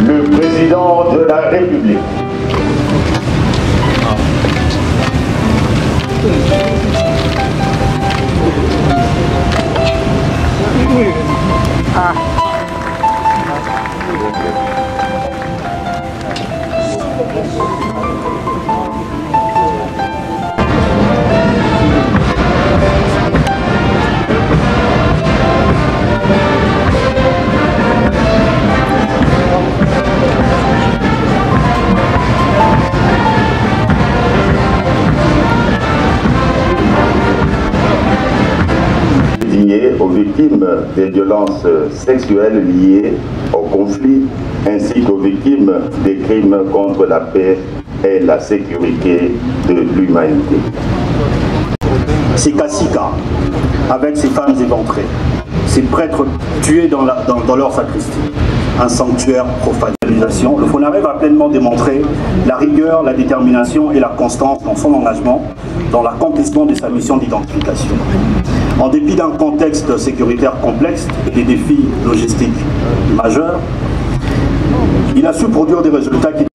Le président de la République. Aux victimes des violences sexuelles liées au conflit ainsi qu'aux victimes des crimes contre la paix et la sécurité de l'humanité. Sika Sika, avec ces femmes éventrées, ces prêtres tués dans leur sacristie, un sanctuaire profanisation. Le FONAREV a pleinement démontré la rigueur, la détermination et la constance dans son engagement dans l'accomplissement de sa mission d'identification. En dépit d'un contexte sécuritaire complexe et des défis logistiques majeurs, il a su produire des résultats qui...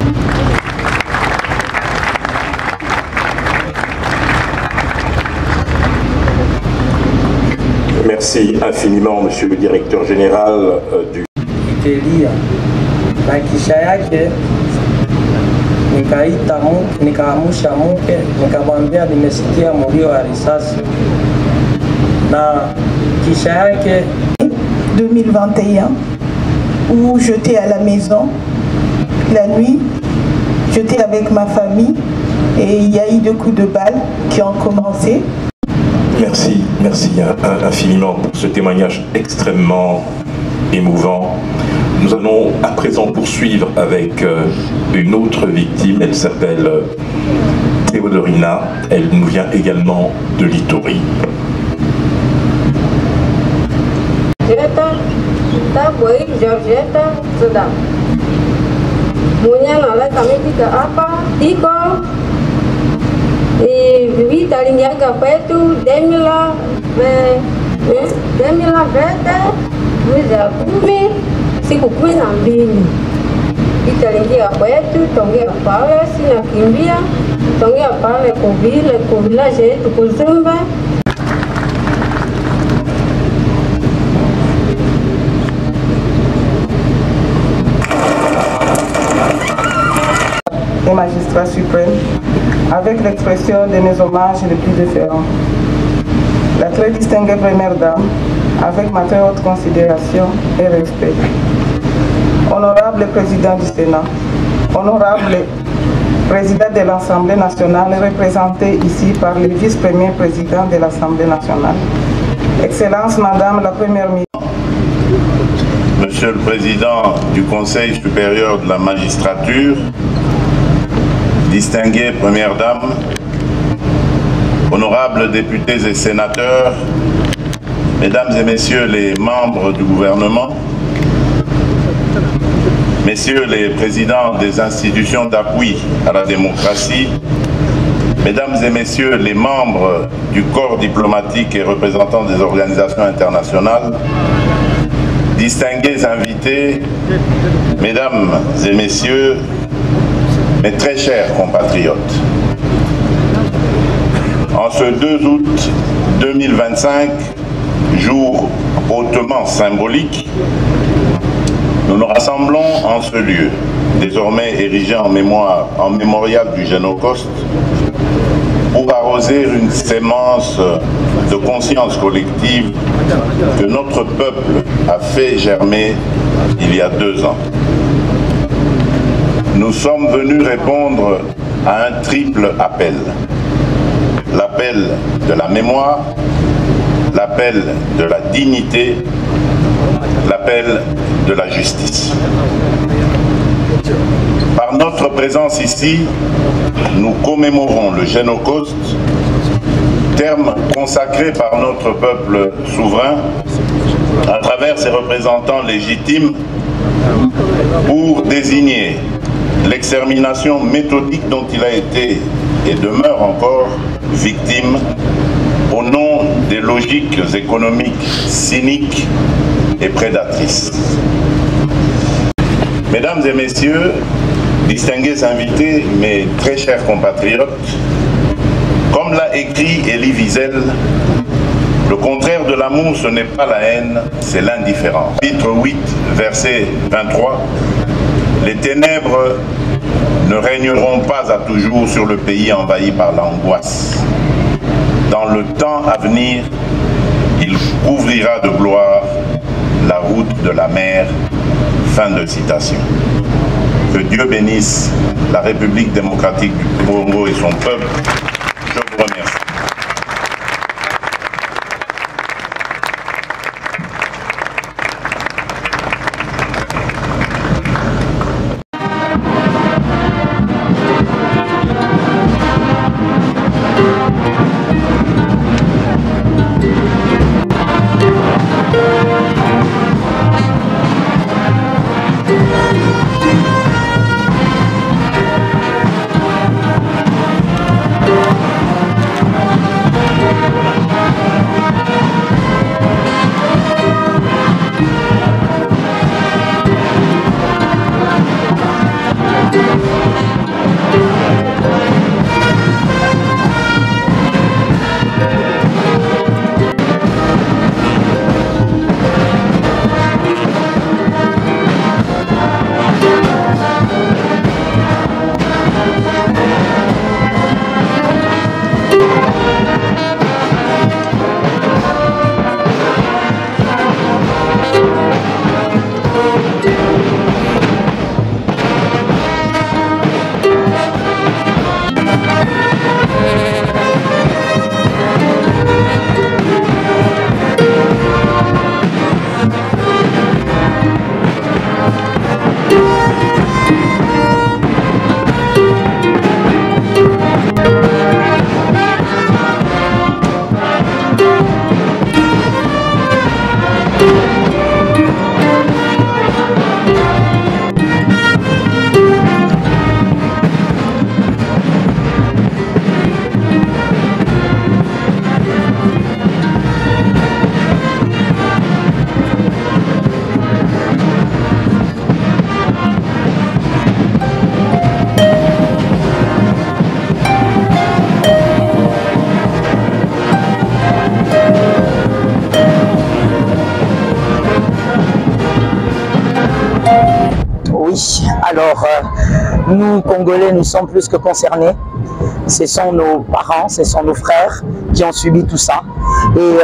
Merci infiniment, Monsieur le Directeur Général du... Nikaamusha mke, nikamwambia nimesikia mlio wa risasi na kisha yake 2021 où j'étais à la maison la nuit, j'étais avec ma famille et il y a eu 2 coups de balle qui ont commencé. Merci infiniment pour ce témoignage extrêmement émouvant. Nous allons à présent poursuivre avec une autre victime, elle s'appelle Théodorina, elle nous vient également de l'Ituri. Siku 12 itaingia kwetu, tongea pale, sinakimbia tongea pale kuvillage yetu Kuzumba. Les magistrats suprêmes, avec l'expression de mes hommages les plus différents. La très distinguée première dame, avec ma très haute considération et respect. Honorable président du Sénat, honorable président de l'Assemblée nationale, représenté ici par le vice-premier président de l'Assemblée nationale. Excellence Madame la Première ministre. Monsieur le Président du Conseil supérieur de la magistrature, distinguée Première Dame, honorables députés et sénateurs, Mesdames et Messieurs les membres du gouvernement, Messieurs les présidents des institutions d'appui à la démocratie, Mesdames et Messieurs les membres du corps diplomatique et représentants des organisations internationales, distingués invités, Mesdames et Messieurs, mes très chers compatriotes, en ce 2 août 2025, jour hautement symbolique, nous nous rassemblons en ce lieu, désormais érigé en mémorial du Génocauste, pour arroser une sémence de conscience collective que notre peuple a fait germer il y a 2 ans. Nous sommes venus répondre à un triple appel. L'appel de la mémoire, l'appel de la dignité, l'appel de la justice. Par notre présence ici, nous commémorons le Génocauste, terme consacré par notre peuple souverain à travers ses représentants légitimes pour désigner l'extermination méthodique dont il a été et demeure encore victime au nom des logiques économiques cyniques et prédatrices. Mesdames et messieurs, distingués invités, mes très chers compatriotes, comme l'a écrit Elie Wiesel, le contraire de l'amour, ce n'est pas la haine, c'est l'indifférence. Chapitre 8, verset 23, les ténèbres ne régneront pas à toujours sur le pays envahi par l'angoisse. Dans le temps à venir, il couvrira de gloire la route de la mer. Fin de citation. Que Dieu bénisse la République démocratique du Congo et son peuple. Je vous remercie. Alors, nous, Congolais, nous sommes plus que concernés. Ce sont nos parents, ce sont nos frères qui ont subi tout ça. Et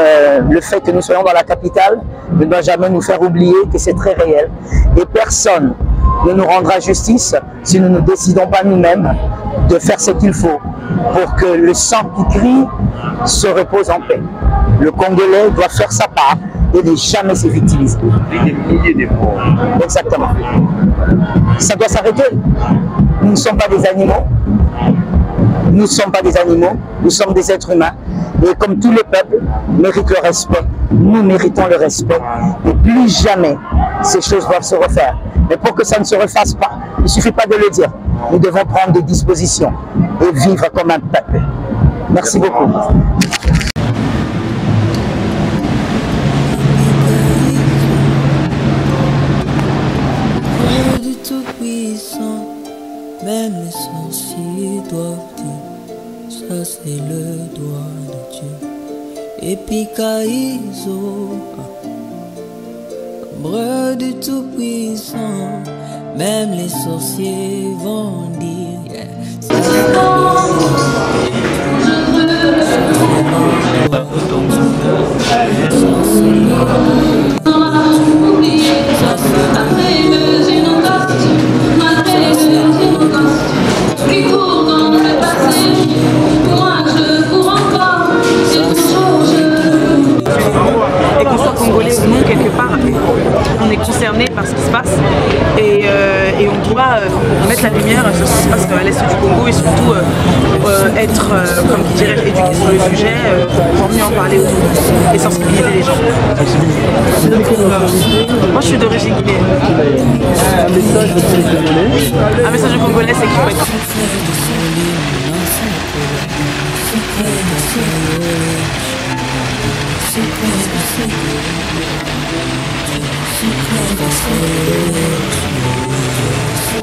le fait que nous soyons dans la capitale ne doit jamais nous faire oublier que c'est très réel. Et personne ne nous rendra justice si nous ne décidons pas nous-mêmes de faire ce qu'il faut pour que le sang qui crie se repose en paix. Le Congolais doit faire sa part et ne jamais se victimiser. Des milliers de morts. Exactement. Ça doit s'arrêter. Nous ne sommes pas des animaux. Nous ne sommes pas des animaux. Nous sommes des êtres humains. Et comme tous les peuples méritent le respect, nous méritons le respect. Et plus jamais ces choses doivent se refaire. Mais pour que ça ne se refasse pas, il ne suffit pas de le dire. Nous devons prendre des dispositions et vivre comme un peuple. Merci beaucoup. Du Tout-Puissant, même les sorciers doivent dire, ça c'est le doigt de Dieu. Et puis Kaïso, ombre du Tout-Puissant, même les sorciers vont dire, yeah, ça c'est le doigt de Dieu. Et qu'on soit congolais ou non, quelque part, on est concerné par ce qui se passe et on doit mettre la lumière sur ce qui se passe à l'est du Congo et surtout être, comme qui dirait, éduqué sur le sujet pour mieux en parler et sensibiliser les gens. Moi je suis d'origine guinéenne. Un message aux Congolais, c'est qu'il faut être...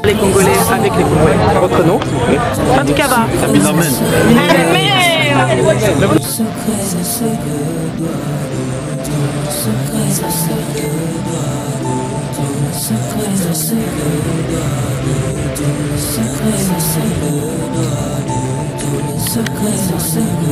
Les Congolais avec les Congolais. Votre nom? Fatou Kaba. Secret.